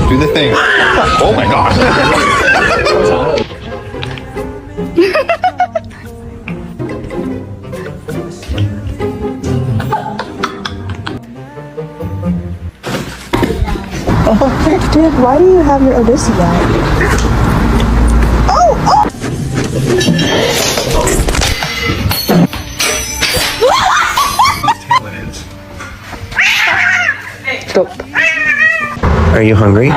Do the thing. Oh my gosh. Dude, why do you have your Odyssey out? Are you hungry?